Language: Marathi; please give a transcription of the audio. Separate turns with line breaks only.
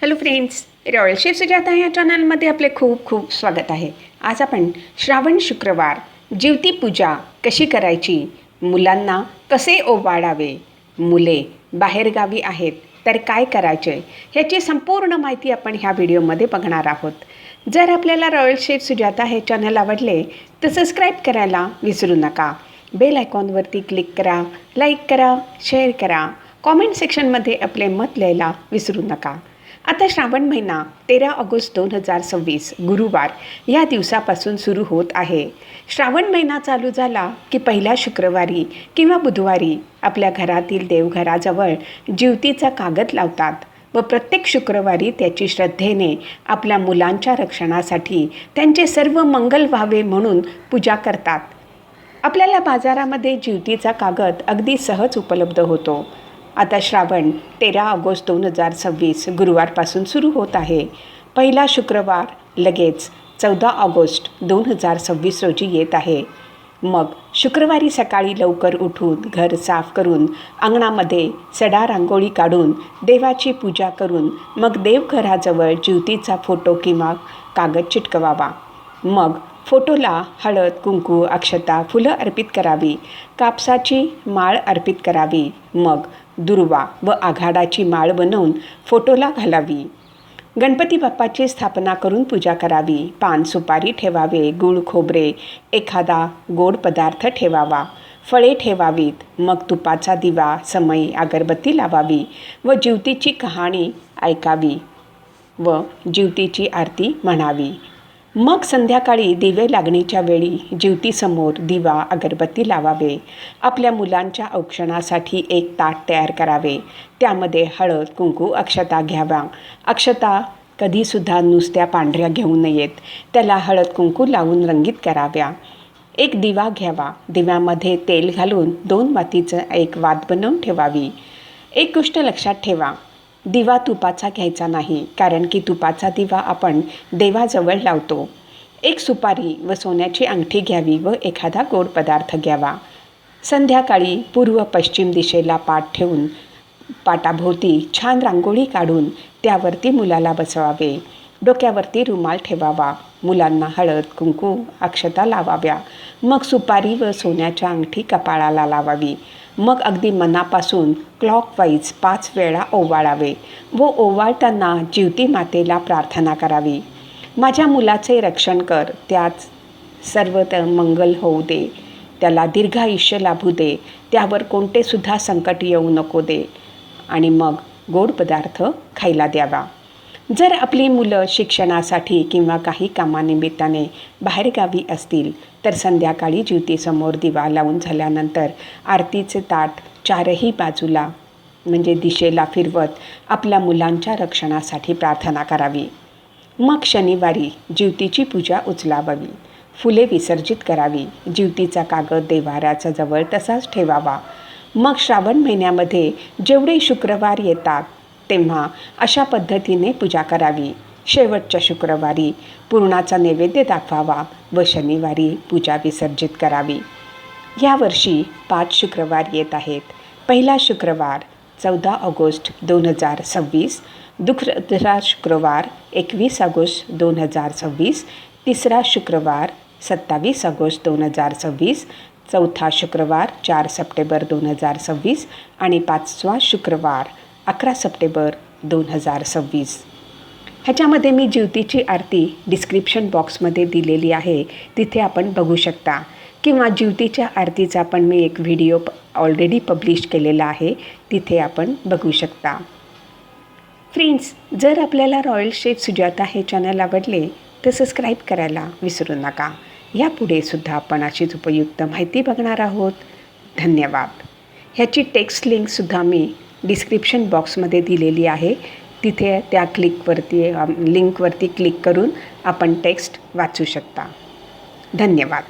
Hello friends, royal chef Sujata या चॅनलमध्ये आपले खूप खूप स्वागत आहे. आज आपण श्रावण शुक्रवार जीवती पूजा कशी करायची, मुलांना कसे ओवाळावे, मुले बाहेरगावी आहेत तर काय करायचे, ह्याची संपूर्ण माहिती आपण ह्या व्हिडिओमध्ये बघणार आहोत. जर आपल्याला रॉयल शेफ सुजाता हे चॅनल आवडले तर सबस्क्राईब करायला विसरू नका. बेल आयकॉनवरती क्लिक करा, लाईक करा, शेअर करा, कॉमेंट सेक्शनमध्ये आपले मत लिहायला विसरू नका. आता श्रावण महिना 13 ऑगस्ट 2026 गुरुवार या दिवसापासून सुरू होत आहे. श्रावण महिना चालू झाला की पहिल्या शुक्रवारी किंवा बुधवारी आपल्या घरातील देवघराजवळ जीवतीचा कागद लावतात व प्रत्येक शुक्रवारी त्याची श्रद्धेने आपल्या मुलांच्या रक्षणासाठी त्यांचे सर्व मंगल व्हावे म्हणून पूजा करतात. आपल्याला बाजारामध्ये जीवतीचा कागद अगदी सहज उपलब्ध होतो. आता श्रावण 13 ऑगस्ट 2026 गुरुवारपासून सुरू होत आहे. पहिला शुक्रवार लगेच 14 ऑगस्ट 2026 रोजी येत आहे. मग शुक्रवारी सकाळी लवकर उठून घर साफ करून अंगणामध्ये सडा रांगोळी काढून देवाची पूजा करून मग देवघराजवळ जीवतीचा फोटो किंवा कागद चिटकवावा. मग फोटोला हळद, कुंकू, अक्षता, फुलं अर्पित करावी. कापसाची माळ अर्पित करावी. मग दुर्वा व आघाडाची माळ बनवून फोटोला घालावी. गणपती बाप्पाची स्थापना करून पूजा करावी. पान सुपारी ठेवावे. गूळ खोबरे, एखादा गोड पदार्थ ठेवावा. फळे ठेवावीत. मग तुपाचा दिवा, समई, अगरबत्ती लावावी व जीवतीची कहाणी ऐकावी व जीवतीची आरती म्हणावी. मग संध्याकाळी दिवे लागणीच्या वेळी जीवतीसमोर दिवा, अगरबत्ती लावावे. आपल्या मुलांच्या औक्षणासाठी एक ताट तयार करावे. त्यामध्ये हळद, कुंकू, अक्षता घ्यावा. अक्षता कधीसुद्धा नुसत्या पांढऱ्या घेऊ नयेत. त्याला हळद कुंकू लावून रंगीत कराव्या. एक दिवा घ्यावा. दिव्यामध्ये तेल घालून 2 वातीचं एक वात बनवून ठेवावी. एक गोष्ट लक्षात ठेवा, दिवा तुपाचा घ्यायचा नाही, कारण की तुपाचा दिवा आपण देवाजवळ लावतो. एक सुपारी व सोन्याची अंगठी घ्यावी व एखादा गोड पदार्थ घ्यावा. संध्याकाळी पूर्व पश्चिम दिशेला पाट ठेवून पाटाभोवती छान रांगोळी काढून त्यावरती मुलाला बसवावे. डोक्यावरती रुमाल ठेवावा. मुलांना हळद, कुंकू, अक्षता लावाव्या. मग सुपारी व सोन्याच्या अंगठी कपाळाला लावावी. मग अगदी मनापासून क्लॉकवाईज 5 वेळा ओवाळावे व ओवाळताना जीवती मातेला प्रार्थना करावी. माझ्या मुलाचे रक्षण कर, त्यात सर्व मंगल होऊ दे, त्याला दीर्घ आयुष्य लाभू दे, त्यावर कोणतेसुद्धा संकट येऊ नको दे आणि मग गोड पदार्थ खायला द्यावा. जर आपली मुलं शिक्षणासाठी किंवा काही कामानिमित्ताने बाहेरगावी असतील तर संध्याकाळी जीवतीसमोर दिवा लावून झाल्यानंतर आरतीचे ताट 4ही बाजूला म्हणजे दिशेला फिरवत आपल्या मुलांच्या रक्षणासाठी प्रार्थना करावी. मग शनिवारी जीवतीची पूजा उचलावी. फुले विसर्जित करावी. जीवतीचा कागद देव्हाऱ्याचा जवळ तसाच ठेवावा. मग श्रावण महिन्यामध्ये जेवढे शुक्रवार येतात तेव्हा अशा पद्धतीने पूजा करावी. शेवटच्या शुक्रवारी पुरणाचा नैवेद्य दाखवावा व शनिवारी पूजा विसर्जित करावी. यावर्षी 5 शुक्रवार येत आहेत. पहिला शुक्रवार 14 ऑगस्ट 2026, दुसरा शुक्रवार 21 ऑगस्ट 2026, तिसरा शुक्रवार 27 ऑगस्ट 2026, चौथा शुक्रवार 4 सप्टेंबर 2026 आणि 5वा शुक्रवार 11 सप्टेंबर 2026. ह्याच्यामध्ये मी जीवतीची आरती डिस्क्रिप्शन बॉक्समध्ये दिलेली आहे, तिथे आपण बघू शकता. किंवा जीवतीच्या आरतीचा पण मी एक व्हिडिओ ऑलरेडी पब्लिश केलेला आहे, तिथे आपण बघू शकता. फ्रेंड्स, जर आपल्याला रॉयल शेफ सुजाता हे चॅनल आवडले तर सबस्क्राईब करायला विसरू नका. यापुढे सुद्धा आपण अशीच उपयुक्त माहिती बघणार आहोत. धन्यवाद. ह्याची टेक्स्ट लिंकसुद्धा मी डिस्क्रिप्शन बॉक्समध्ये दिलेली आहे, तिथे त्या लिंकवरती क्लिक करून आपण टेक्स्ट वाचू शकता. धन्यवाद.